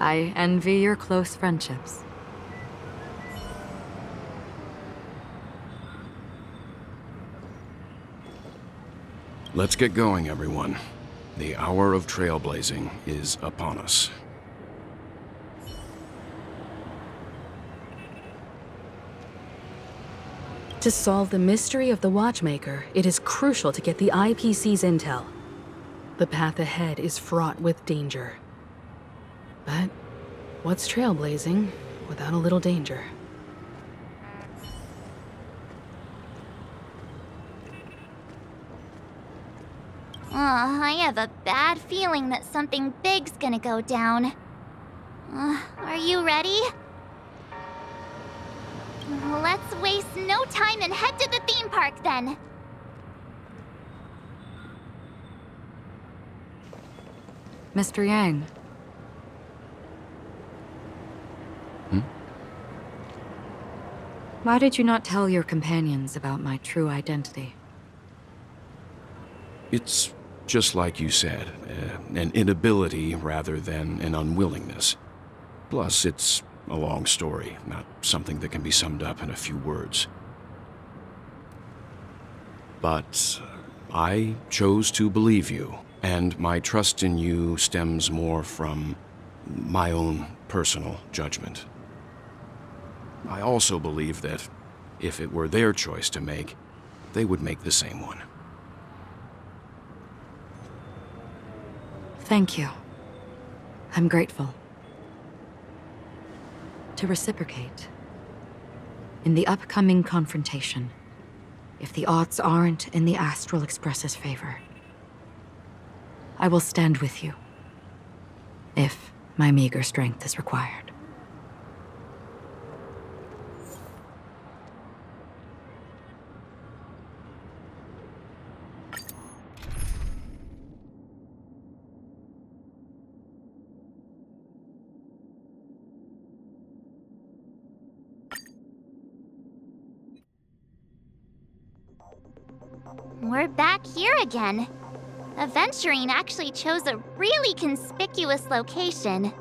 I envy your close friendships. Let's get going, everyone. The hour of trailblazing is upon us. To solve the mystery of the Watchmaker, it is crucial to get the IPC's intel. The path ahead is fraught with danger. But what's trailblazing without a little danger? I have a bad feeling that something big's gonna go down. Are you ready? Let's waste no time and head to the theme park then. Mr. Yang. Why did you not tell your companions about my true identity? It's just like you said, an inability rather than an unwillingness. Plus, it's a long story, not something that can be summed up in a few words. But I chose to believe you, and my trust in you stems more from my own personal judgment. I also believe that if it were their choice to make, they would make the same one. Thank you. I'm grateful. To reciprocate. In the upcoming confrontation, if the odds aren't in the Astral Express's favor, I will stand with you, if my meager strength is required. We're back here again. Aventurine actually chose a really conspicuous location.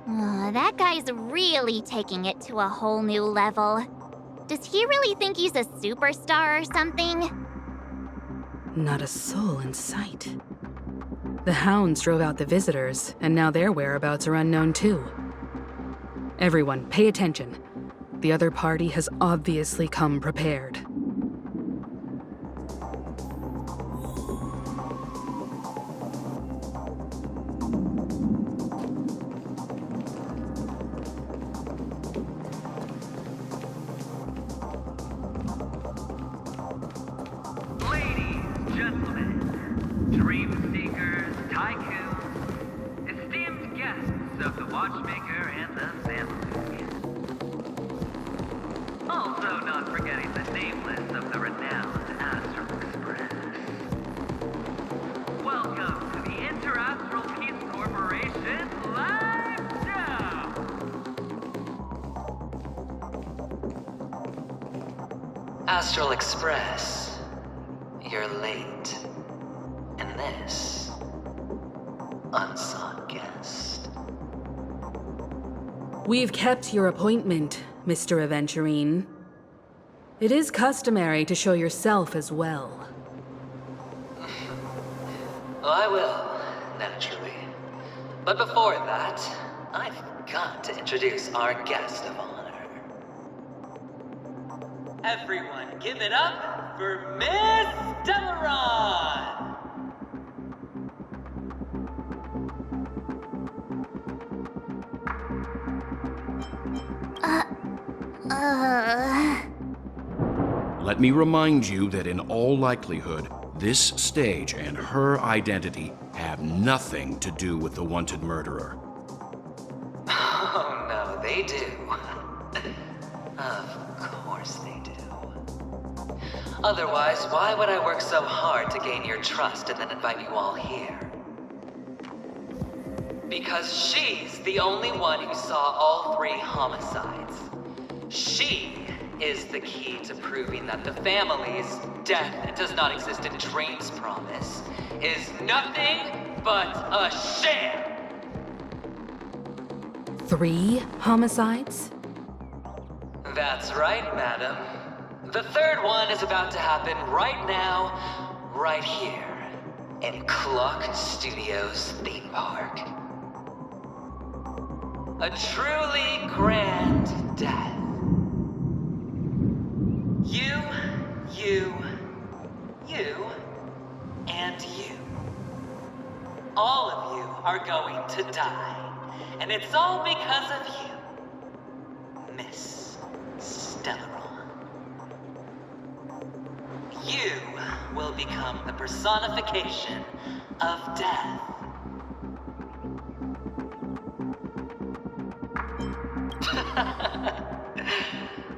That guy's really taking it to a whole new level. Does he really think he's a superstar or something? Not a soul in sight. The hounds drove out the visitors, and now their whereabouts are unknown too. Everyone, pay attention. The other party has obviously come prepared. Astral Express, you're late. And this, unsought guest. We've kept your appointment, Mr. Aventurine. It is customary to show yourself as well. I will, naturally. But before that, I've got to introduce our guest of honor. Everyone, give it up for Miss Delaron! Let me remind you that in all likelihood, this stage and her identity have nothing to do with the wanted murderer. Oh, no, they do. Of course they do. Otherwise, why would I work so hard to gain your trust and then invite you all here? Because she's the only one who saw all 3 homicides. She is the key to proving that the family's death does not exist in Dream's promise is nothing but a sham. 3 homicides? That's right, madam. The third one is about to happen right now, right here, in Clock Studios theme park. A truly grand death. You, and you. All of you are going to die. And it's all because of you, Miss Stellaron. You will become the personification of death.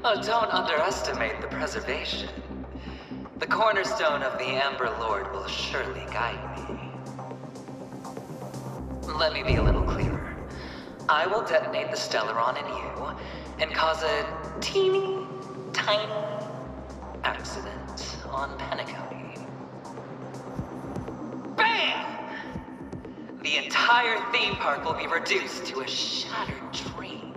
Oh, don't underestimate the preservation. The cornerstone of the Amber Lord will surely guide me. Let me be a little clearer. I will detonate the Stellaron in you and cause a teeny, tiny accident on Penacony. BAM! The entire theme park will be reduced to a shattered dream.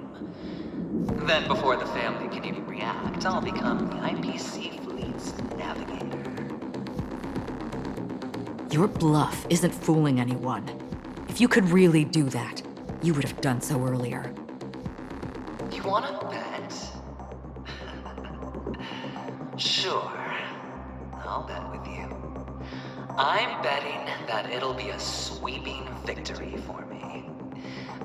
Then before the family can even react, I'll become the IPC fleet's navigator. Your bluff isn't fooling anyone. If you could really do that, you would have done so earlier. You wanna bet? Sure. I'll bet with you. I'm betting that it'll be a sweeping victory for me.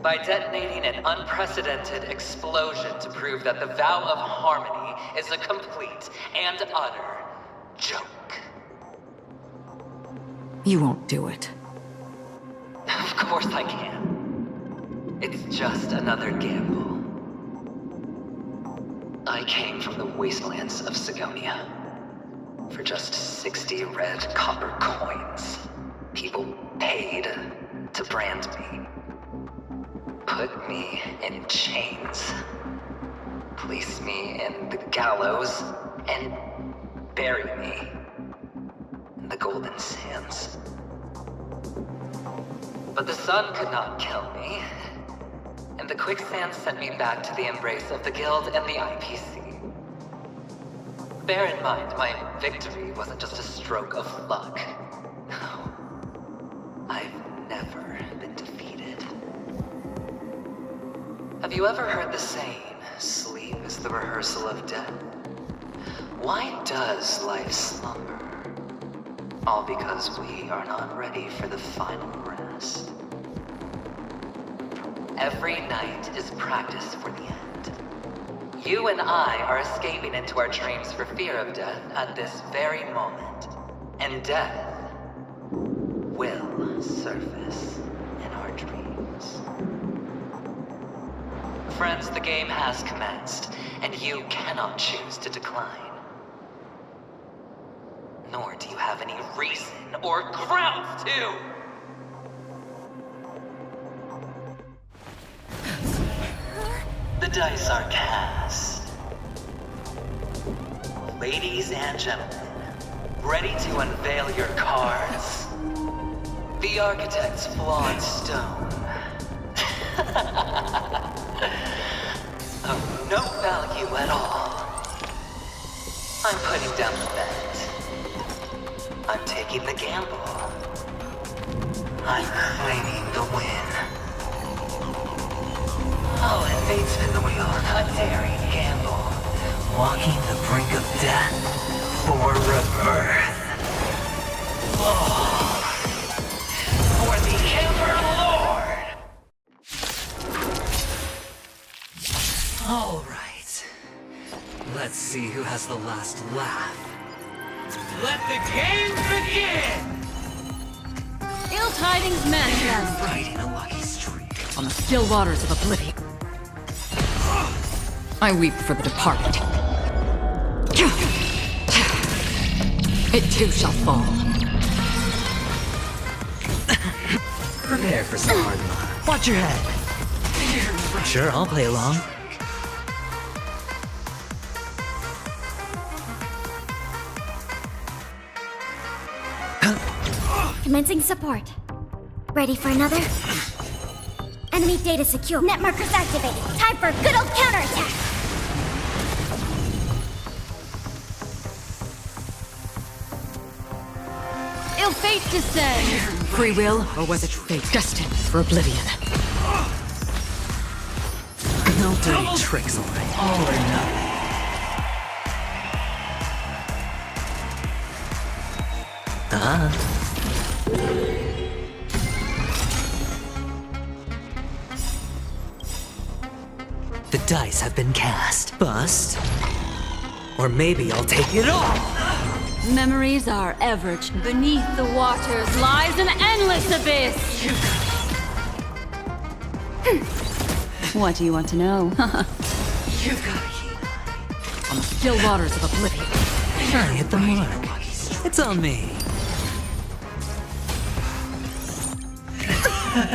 By detonating an unprecedented explosion to prove that the vow of harmony is a complete and utter joke. You won't do it. Of course I can. It's just another gamble. I came from the wastelands of Sigonia. For just 60 red copper coins, people paid to brand me. Put me in chains. Place me in the gallows and bury me in the golden sands. But the sun could not kill me, and the quicksand sent me back to the embrace of the Guild and the IPC. Bear in mind, my victory wasn't just a stroke of luck. No. I've never been defeated. Have you ever heard the saying, sleep is the rehearsal of death? Why does life slumber? All because we are not ready for the final rest. Every night is practice for the end. You and I are escaping into our dreams for fear of death at this very moment. And death will surface in our dreams. Friends, the game has commenced, and you cannot choose to decline. Nor do you have any reason or grounds to! The dice are cast. Ladies and gentlemen, ready to unveil your cards? The architect's flawed stone. Of no value at all. I'm putting down the bet. I'm taking the gamble. I'm claiming the win. Oh, and fate spin the wheel, a daring gamble. Walking the brink of death for rebirth. Oh, for the Ember Lord! All right. Let's see who has the last laugh. Let the game begin! Ill tidings manifest Riding a lucky streak. on the still waters of oblivion. I weep for the departed. It too shall fall. Prepare for some hard luck. Watch your head. Sure, I'll play along. Commencing support. Ready for another? Enemy data secure. Net markers activated. Time for a good old counterattack. Ill fate descend! Free will, or was it fate destined for oblivion? No dirty tricks, alright. All or nothing. The dice have been cast. Bust. Or maybe I'll take it all! Memories are ever. Beneath the waters lies an endless abyss! What do you want to know? You've got a key. On the still waters of oblivion. I hit the mark. It's on me.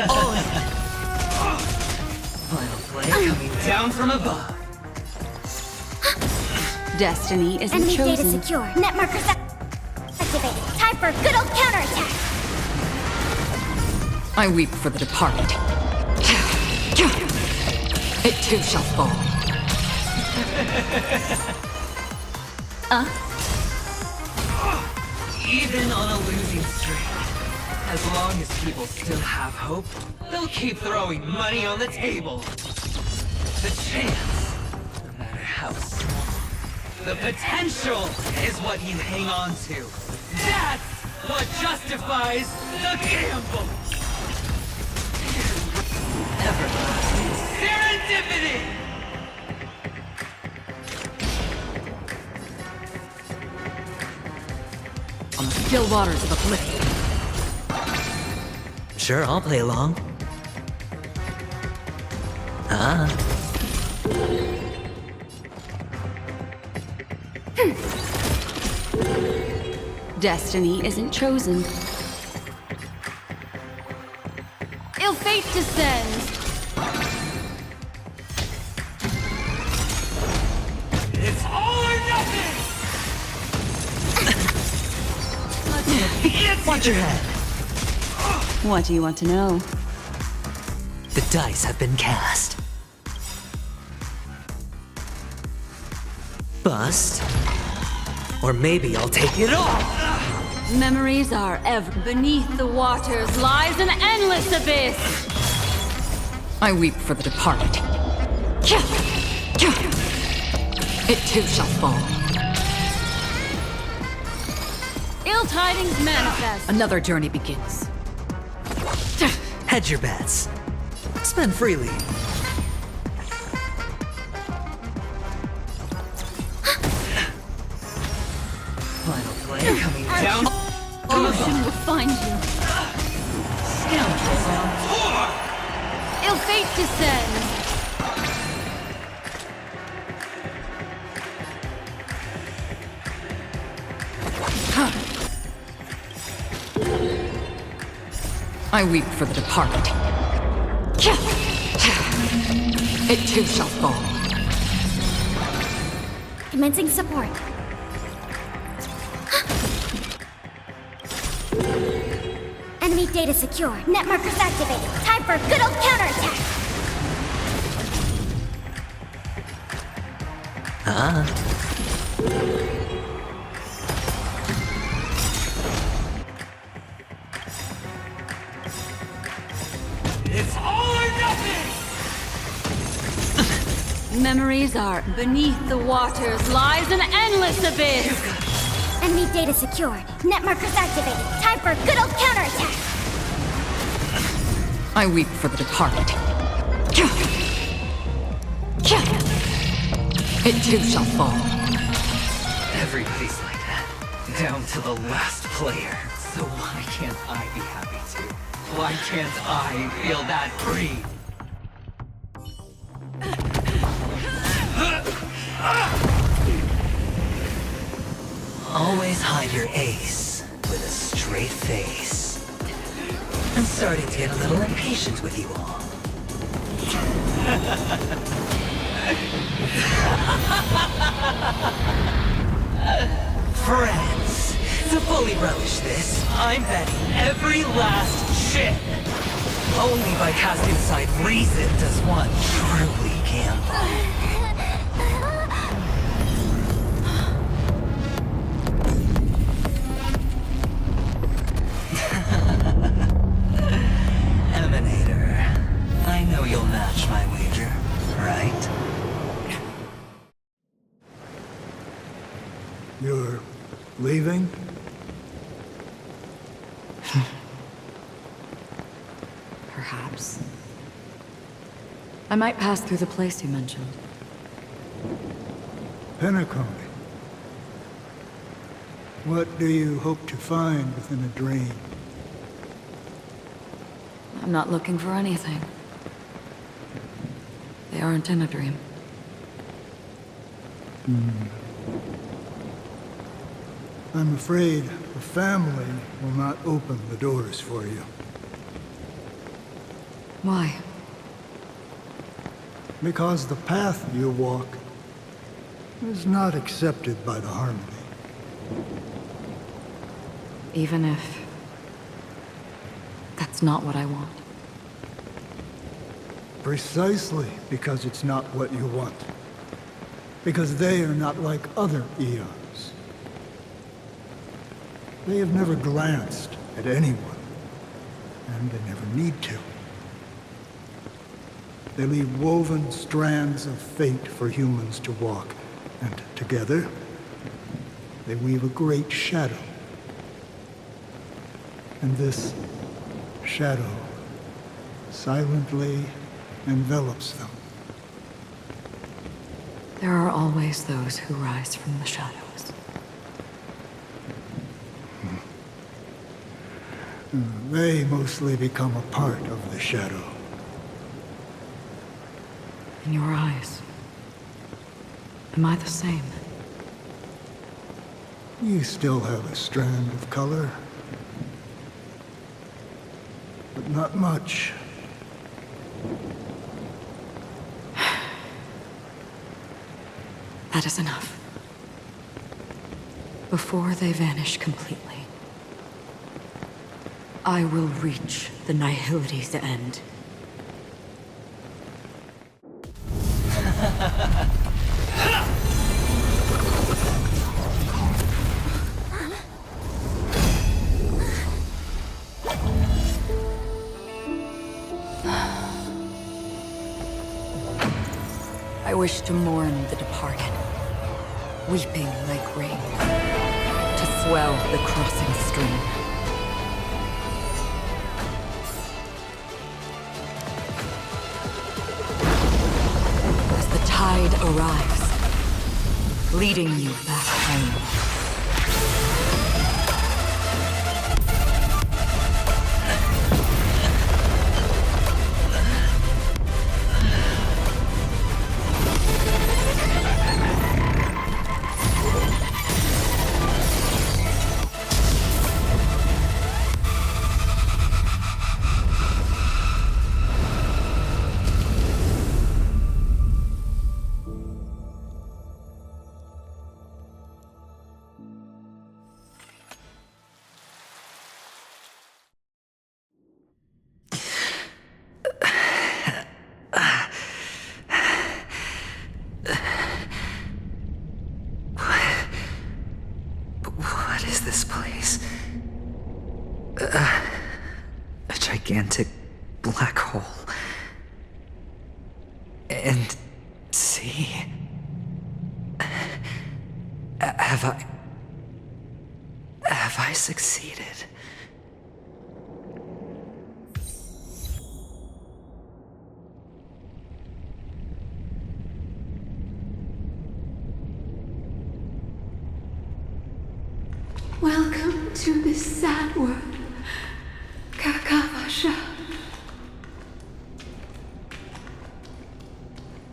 All in. Final play coming down from above. Destiny isn't Enemy data chosen. secure. Net markers activated. Time for a good old counterattack. I weep for the departed. It too shall fall. Even on a losing streak, as long as people still have hope, they'll keep throwing money on the table. The chance, no matter how small, the potential is what you hang on to. That's what justifies the gamble. Everlasting serendipity! On the still waters of oblivion. Sure, I'll play along. Destiny isn't chosen. Ill fate descends! It's all or nothing! Watch your head. What do you want to know? The dice have been cast. Bust. Or maybe I'll take it all! Memories are ever. Beneath the waters lies an endless abyss! I weep for the departed. It too shall fall. Ill tidings manifest. Another journey begins. Hedge your bets. Spend freely. Final play coming down. Ocean will find you. Scoundrels on tour! Ill fate descends. I weep for the departed. It too shall fall. Commencing support. Enemy data secure. Net markers activated. Time for a good old counterattack. It's all or nothing! Memories are. Beneath the waters lies an endless abyss! Enemy data secured. Net markers activated. Time for a good old counterattack. I weep for the departed. It too shall fall. Everybody's like that. Down to the last player. So why can't I be happy too? Why can't I feel that free? Always hide your ace with a straight face. I'm starting to get a little impatient with you all. Friends, To fully relish this, I'm betting every last chip. Only by casting aside reason does one truly gamble. Emanator, I know you'll match my wager, right? You're leaving? Perhaps. I might pass through the place you mentioned. Penacony. What do you hope to find within a dream? I'm not looking for anything. They aren't in a dream. I'm afraid the family will not open the doors for you. Why? Because the path you walk is not accepted by the Harmony. Even if... that's not what I want. Precisely because it's not what you want. Because they are not like other eons. They have never glanced at anyone, and they never need to. They leave woven strands of fate for humans to walk, and together, they weave a great shadow. And this shadow silently envelops them. There are always those who rise from the shadows. They mostly become a part of the shadow. In your eyes, am I the same? You still have a strand of color, but not much. That is enough. Before they vanish completely, I will reach the nihility's end. I wish to mourn the departed, weeping like rain, to swell the crossing stream. As the tide arrives, leading you back home. What is this place? A gigantic black hole. And see... Have I succeeded? Welcome to this sad world, Kakavasha.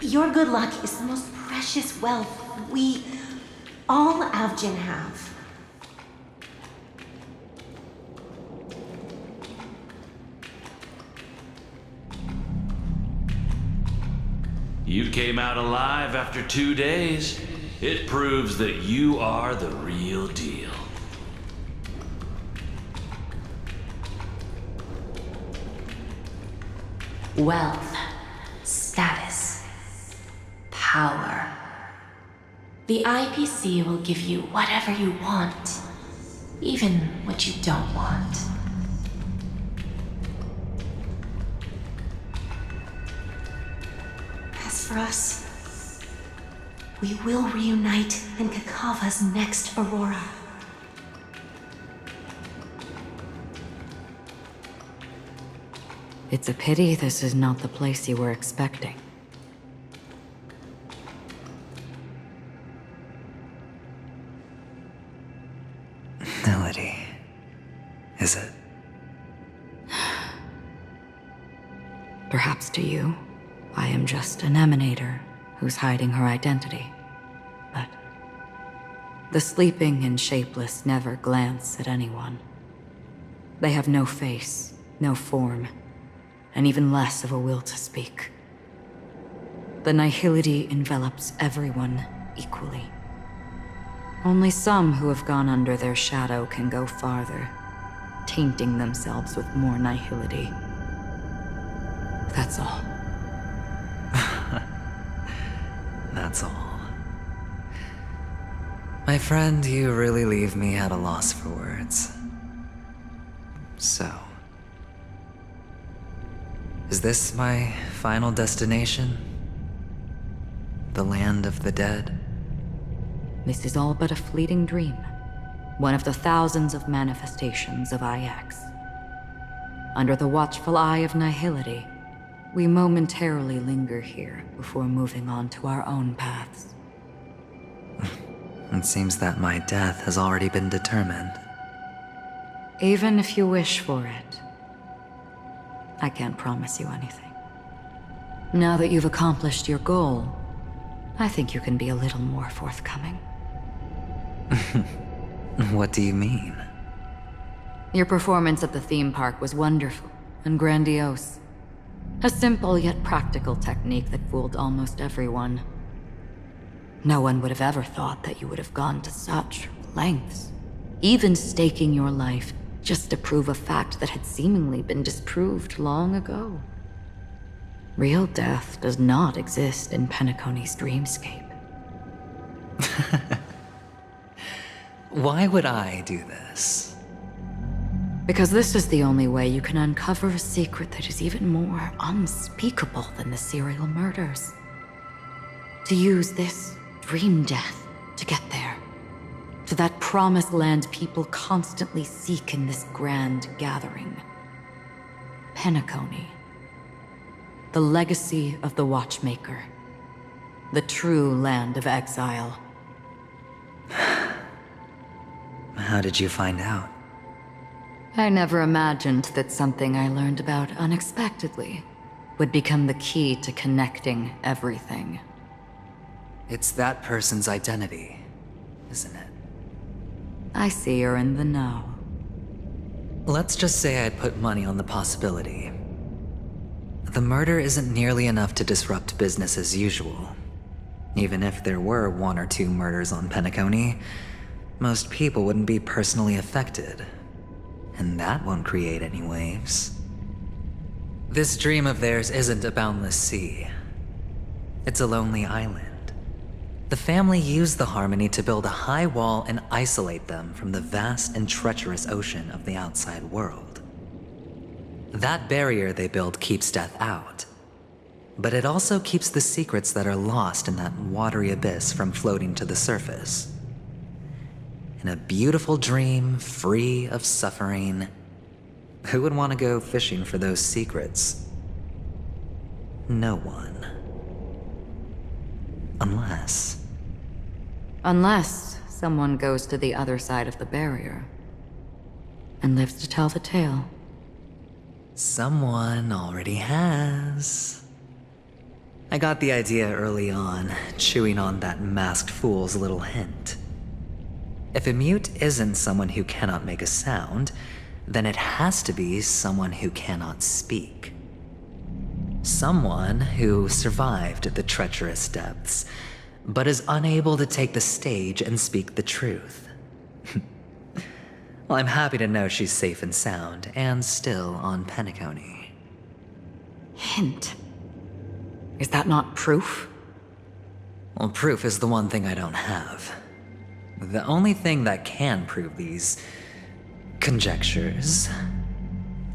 Your good luck is the most precious wealth we, all Avgin, have. You came out alive after 2 days. It proves that you are the real deal. wealth, status, power. The IPC will give you whatever you want, even what you don't want. As for us, we will reunite in Kakava's next Aurora. It's a pity this is not the place you were expecting. Melody. Is it? Perhaps to you, I am just an emanator who's hiding her identity. But the sleeping and shapeless never glance at anyone. They have no face, no form, and even less of a will to speak. The nihility envelops everyone equally. Only some who have gone under their shadow can go farther, tainting themselves with more nihility. That's all. That's all. My friend, you really leave me at a loss for words. So, is this my final destination? The land of the dead? This is all but a fleeting dream. One of the thousands of manifestations of IX. Under the watchful eye of nihility, we momentarily linger here before moving on to our own paths. It seems that my death has already been determined. Even if you wish for it, I can't promise you anything. Now that you've accomplished your goal, I think you can be a little more forthcoming. What do you mean? Your performance at the theme park was wonderful and grandiose. A simple yet practical technique that fooled almost everyone. No one would have ever thought that you would have gone to such lengths, even staking your life just to prove a fact that had seemingly been disproved long ago. Real death does not exist in Penacony's dreamscape. Why would I do this? Because this is the only way you can uncover a secret that is even more unspeakable than the serial murders. To use this dream death to get there. To that promised land people constantly seek in this grand gathering. Penacony. The legacy of the Watchmaker. The true land of exile. How did you find out? I never imagined that something I learned about unexpectedly would become the key to connecting everything. It's that person's identity, isn't it? I see you're in the know. Let's just say I'd put money on the possibility. The murder isn't nearly enough to disrupt business as usual. Even if there were 1 or 2 murders on Penacony, most people wouldn't be personally affected. And that won't create any waves. This dream of theirs isn't a boundless sea. It's a lonely island. The family used the Harmony to build a high wall and isolate them from the vast and treacherous ocean of the outside world. That barrier they built keeps death out. But it also keeps the secrets that are lost in that watery abyss from floating to the surface. In a beautiful dream, free of suffering, who would want to go fishing for those secrets? No one. Unless someone goes to the other side of the barrier and lives to tell the tale. Someone already has. I got the idea early on, chewing on that masked fool's little hint. If a mute isn't someone who cannot make a sound, then it has to be someone who cannot speak. Someone who survived the treacherous depths, but is unable to take the stage and speak the truth. Well, I'm happy to know she's safe and sound, and still on Penacony. Hint. Is that not proof? Well, proof is the one thing I don't have. The only thing that can prove these conjectures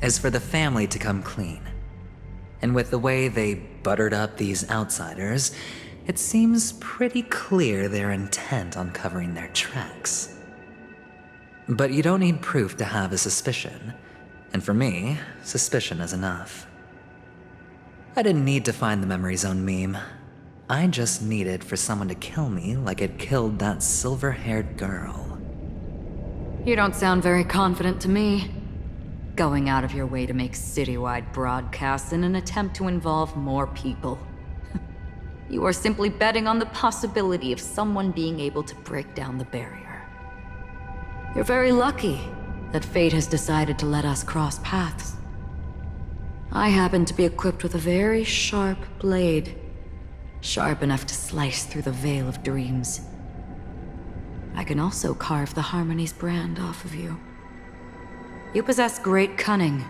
is for the family to come clean. And with the way they buttered up these outsiders, it seems pretty clear they're intent on covering their tracks. But you don't need proof to have a suspicion. And for me, suspicion is enough. I didn't need to find the Memory Zone meme. I just needed for someone to kill me like it killed that silver-haired girl. You don't sound very confident to me. Going out of your way to make citywide broadcasts in an attempt to involve more people. You are simply betting on the possibility of someone being able to break down the barrier. You're very lucky that fate has decided to let us cross paths. I happen to be equipped with a very sharp blade, sharp enough to slice through the veil of dreams. I can also carve the Harmony's brand off of you. You possess great cunning,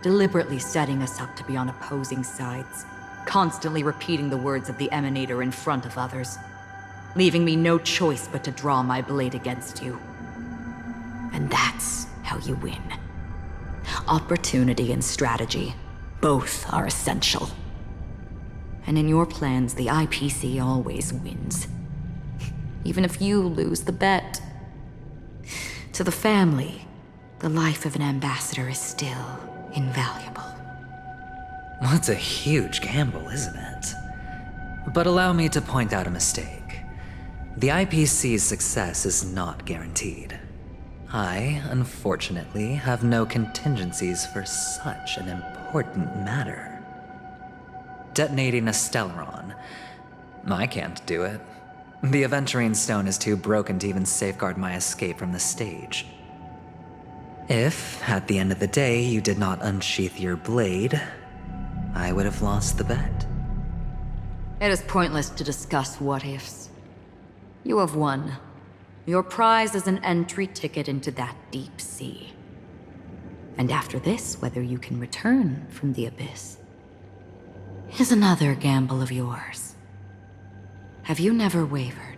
deliberately setting us up to be on opposing sides, constantly repeating the words of the Emanator in front of others, leaving me no choice but to draw my blade against you. And that's how you win. Opportunity and strategy, both are essential. And in your plans, the IPC always wins. Even if you lose the bet. To the family, the life of an ambassador is still invaluable. Well, it's a huge gamble, isn't it? But allow me to point out a mistake. The IPC's success is not guaranteed. I, unfortunately, have no contingencies for such an important matter. Detonating a Stellaron. I can't do it. The Aventurine Stone is too broken to even safeguard my escape from the stage. If, at the end of the day, you did not unsheath your blade, I would have lost the bet. It is pointless to discuss what-ifs. You have won. Your prize is an entry ticket into that deep sea. And after this, whether you can return from the abyss is another gamble of yours. Have you never wavered?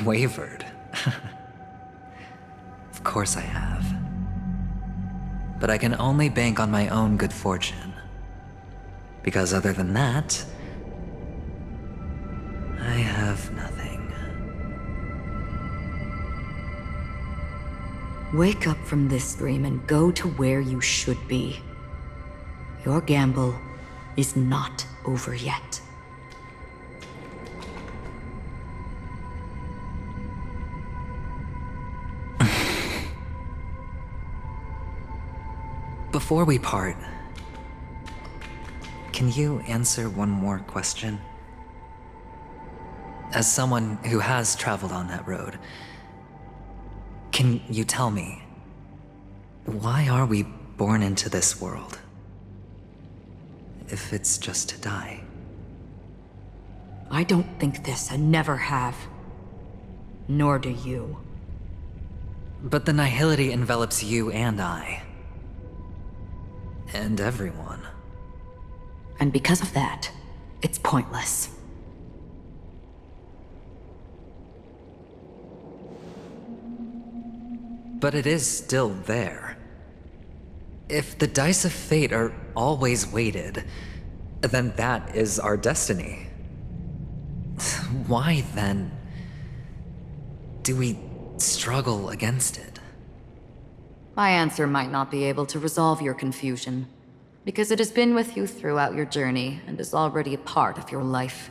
Wavered? Of course I have. But I can only bank on my own good fortune. Because other than that, I have nothing. Wake up from this dream and go to where you should be. Your gamble is not over yet. Before we part, can you answer one more question? As someone who has traveled on that road, can you tell me, why are we born into this world? If it's just to die. I don't think this and never have. Nor do you. But the nihility envelops you and I. And everyone. And because of that, it's pointless. But it is still there. If the dice of fate are always weighted, then that is our destiny. Why, then, do we struggle against it? My answer might not be able to resolve your confusion, because it has been with you throughout your journey and is already a part of your life.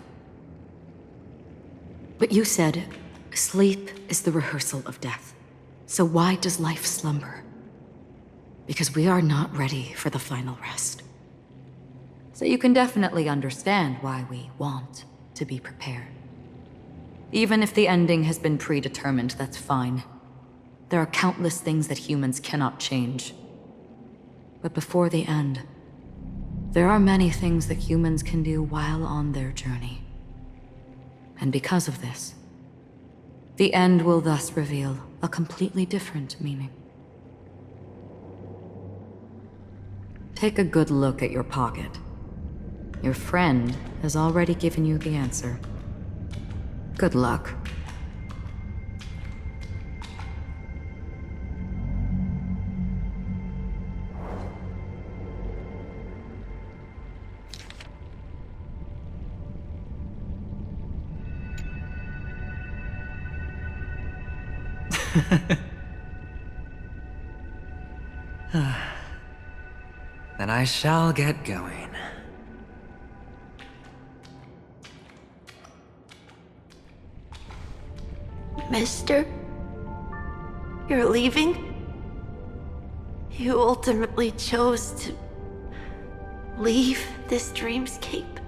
But you said, sleep is the rehearsal of death. So why does life slumber? Because we are not ready for the final rest. So you can definitely understand why we want to be prepared. Even if the ending has been predetermined, that's fine. There are countless things that humans cannot change. But before the end, there are many things that humans can do while on their journey. And because of this, the end will thus reveal a completely different meaning. Take a good look at your pocket. Your friend has already given you the answer. Good luck. Then I shall get going. Mister? You're leaving? You ultimately chose to leave this dreamscape?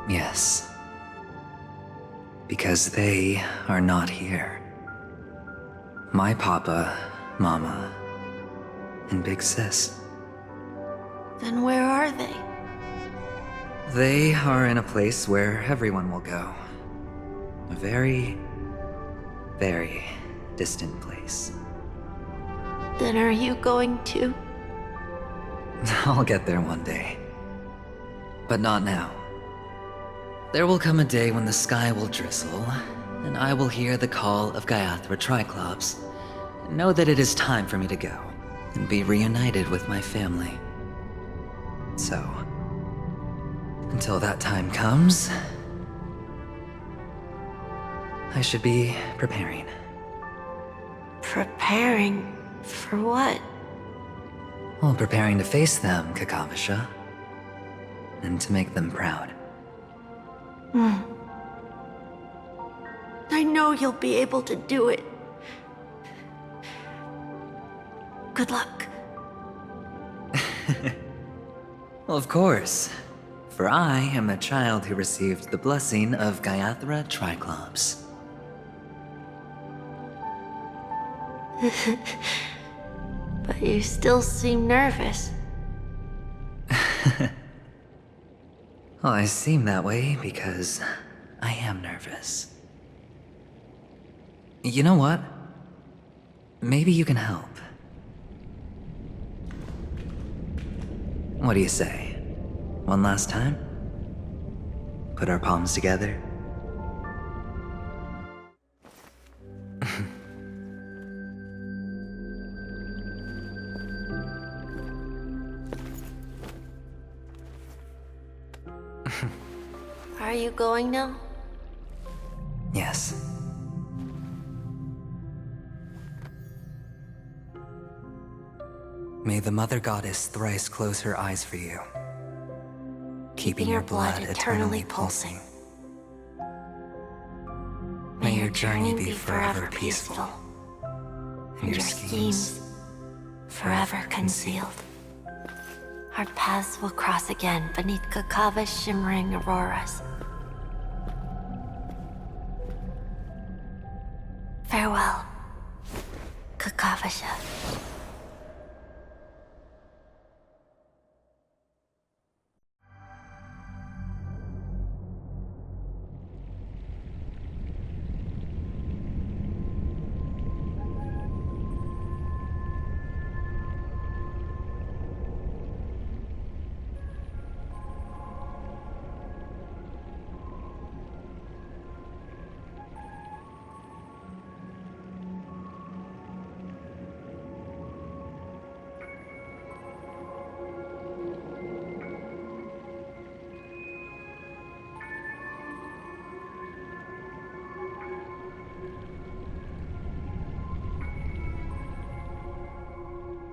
Yes. Because they are not here. My papa, mama, and big sis. Then where are they? They are in a place where everyone will go. A very, very distant place. Then are you going to? I'll get there one day. But not now. There will come a day when the sky will drizzle, and I will hear the call of Gaiathra Triclops, and know that it is time for me to go, and be reunited with my family. So, until that time comes, I should be preparing. Preparing for what? Well, preparing to face them, Kakavasha, and to make them proud. I know you'll be able to do it. Good luck. Well, of course. For I am a child who received the blessing of Gaiathra Triclops. But you still seem nervous. Well, I seem that way because I am nervous. You know what? Maybe you can help. What do you say? One last time? Put our palms together? Are you going now? Yes. May the Mother Goddess thrice close her eyes for you, keeping your blood eternally pulsing. May your journey be forever peaceful, and your schemes forever concealed. Our paths will cross again beneath Kakava's shimmering auroras. Farewell, Kakavasha.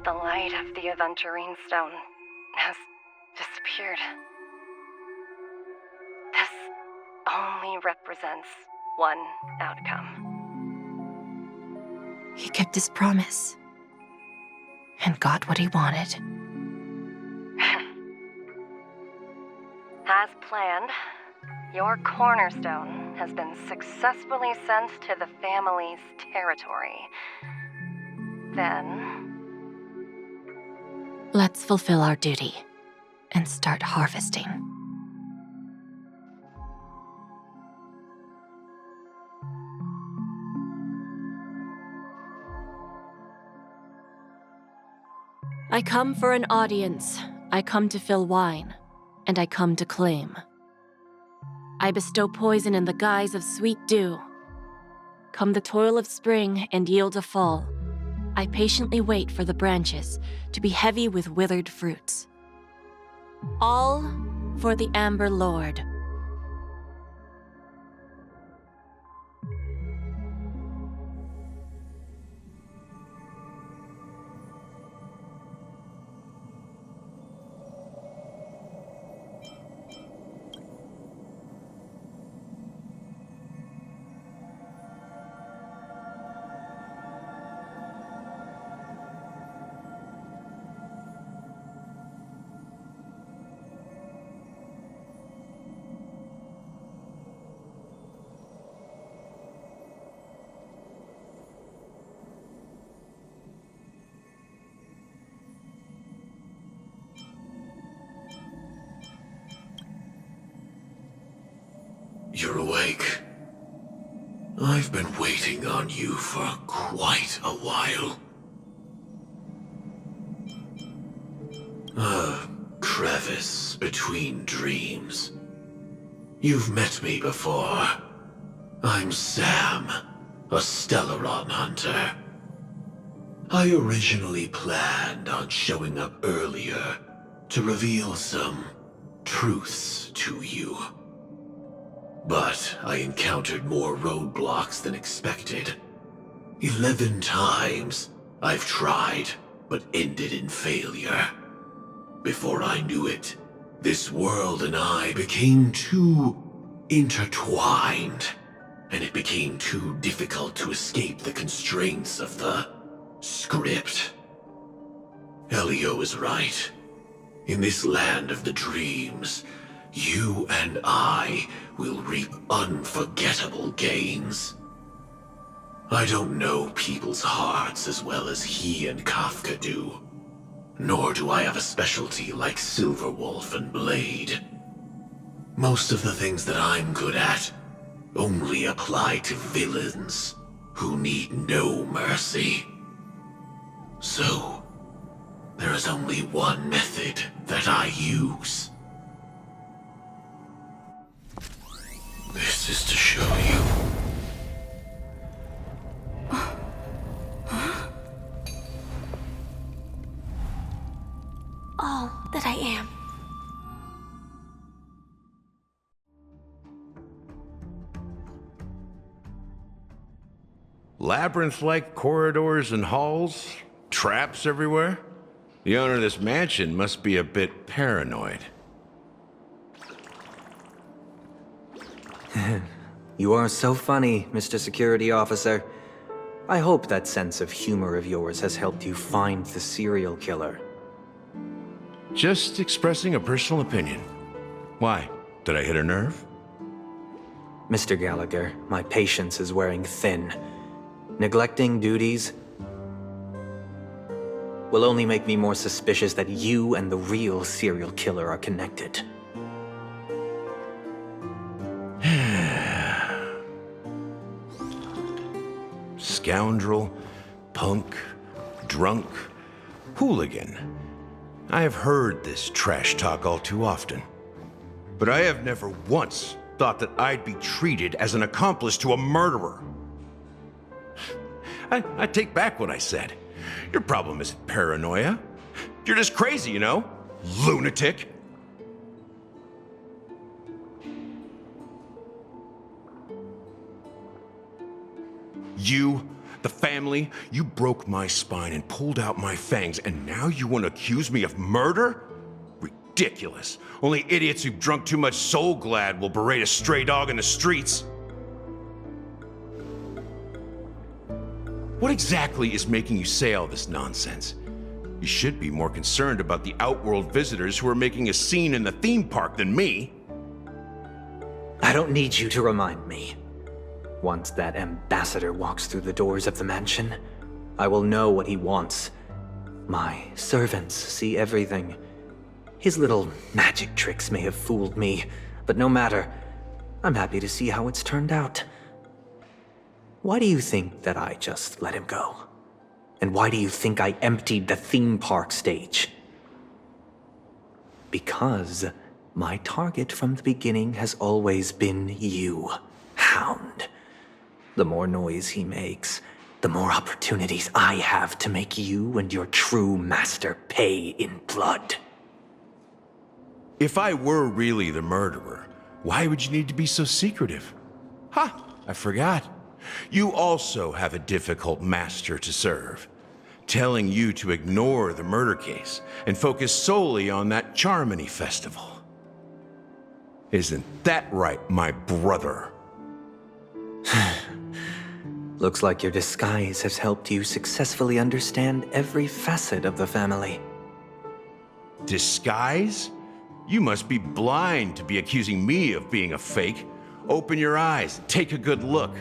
The light of the Aventurine Stone has disappeared. This only represents one outcome. He kept his promise and got what he wanted. As planned, your cornerstone has been successfully sent to the family's territory. Then... let's fulfill our duty and start harvesting. I come for an audience. I come to fill wine. And I come to claim. I bestow poison in the guise of sweet dew. Come the toil of spring and yield a fall. I patiently wait for the branches to be heavy with withered fruits. All for the Amber Lord. You're awake. I've been waiting on you for quite a while. A crevice between dreams. You've met me before. I'm Sam, a Stellaron hunter. I originally planned on showing up earlier to reveal some truths to you. But I encountered more roadblocks than expected. 11 times I've tried, but ended in failure. Before I knew it, this world and I became too intertwined, and it became too difficult to escape the constraints of the script. Elio is right. In this land of the dreams, you and I will reap unforgettable gains. I don't know people's hearts as well as he and Kafka do. Nor do I have a specialty like Silverwolf and Blade. Most of the things that I'm good at only apply to villains who need no mercy. So, there is only one method that I use. This is to show you. All that I am. Labyrinth-like corridors and halls? Traps everywhere? The owner of this mansion must be a bit paranoid. You are so funny, Mr. Security Officer. I hope that sense of humor of yours has helped you find the serial killer. Just expressing a personal opinion. Why? Did I hit a nerve? Mr. Gallagher, my patience is wearing thin. Neglecting duties will only make me more suspicious that you and the real serial killer are connected. Scoundrel, punk, drunk, hooligan. I have heard this trash talk all too often. But I have never once thought that I'd be treated as an accomplice to a murderer. I take back what I said. Your problem isn't paranoia. You're just crazy, you know? Lunatic. You, the family, you broke my spine and pulled out my fangs, and now you want to accuse me of murder? Ridiculous. Only idiots who've drunk too much Soul Glad will berate a stray dog in the streets. What exactly is making you say all this nonsense? You should be more concerned about the Outworld visitors who are making a scene in the theme park than me. I don't need you to remind me. Once that ambassador walks through the doors of the mansion, I will know what he wants. My servants see everything. His little magic tricks may have fooled me, but no matter. I'm happy to see how it's turned out. Why do you think that I just let him go? And why do you think I emptied the theme park stage? Because my target from the beginning has always been you, Hound. The more noise he makes, the more opportunities I have to make you and your true master pay in blood. If I were really the murderer, why would you need to be so secretive? Ha! I forgot. You also have a difficult master to serve, telling you to ignore the murder case and focus solely on that Charmony festival. Isn't that right, my brother? Looks like your disguise has helped you successfully understand every facet of the family. Disguise? You must be blind to be accusing me of being a fake. Open your eyes, take a good look.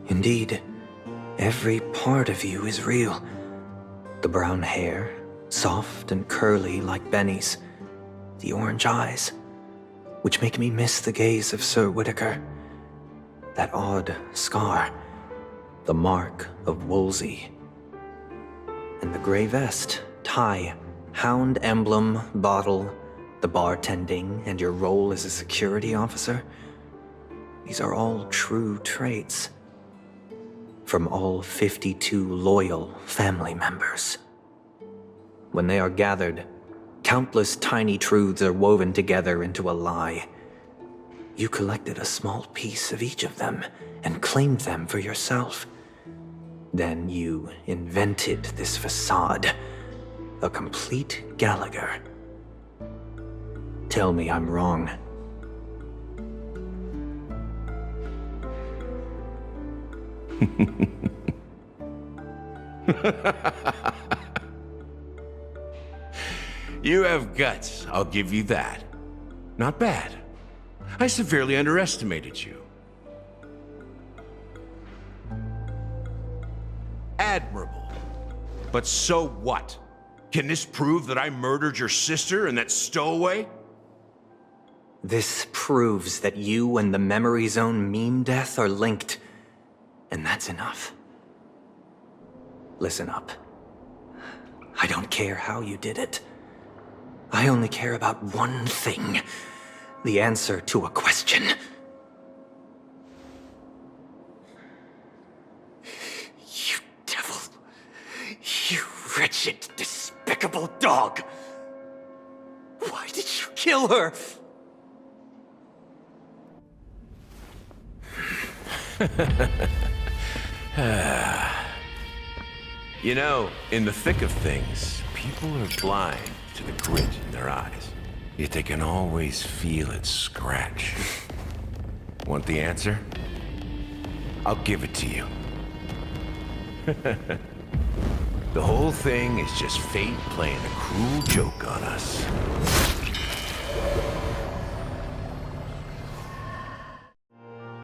Indeed, every part of you is real. The brown hair, soft and curly like Benny's. The orange eyes, which make me miss the gaze of Sir Whitaker. That odd scar, the mark of Wolsey. And the gray vest, tie, hound emblem, bottle, the bartending, and your role as a security officer. These are all true traits. From all 52 loyal family members. When they are gathered, countless tiny truths are woven together into a lie. You collected a small piece of each of them and claimed them for yourself. Then you invented this facade, a complete Gallagher. Tell me I'm wrong. You have guts, I'll give you that. Not bad. I severely underestimated you. Admirable. But so what? Can this prove that I murdered your sister and that stowaway? This proves that you and the Memory Zone meme death are linked. And that's enough. Listen up. I don't care how you did it. I only care about one thing. The answer to a question. You devil. You wretched, despicable dog. Why did you kill her? You know, in the thick of things, people are blind to the grit in their eyes. Yet they can always feel it scratch. Want the answer? I'll give it to you. The whole thing is just fate playing a cruel joke on us.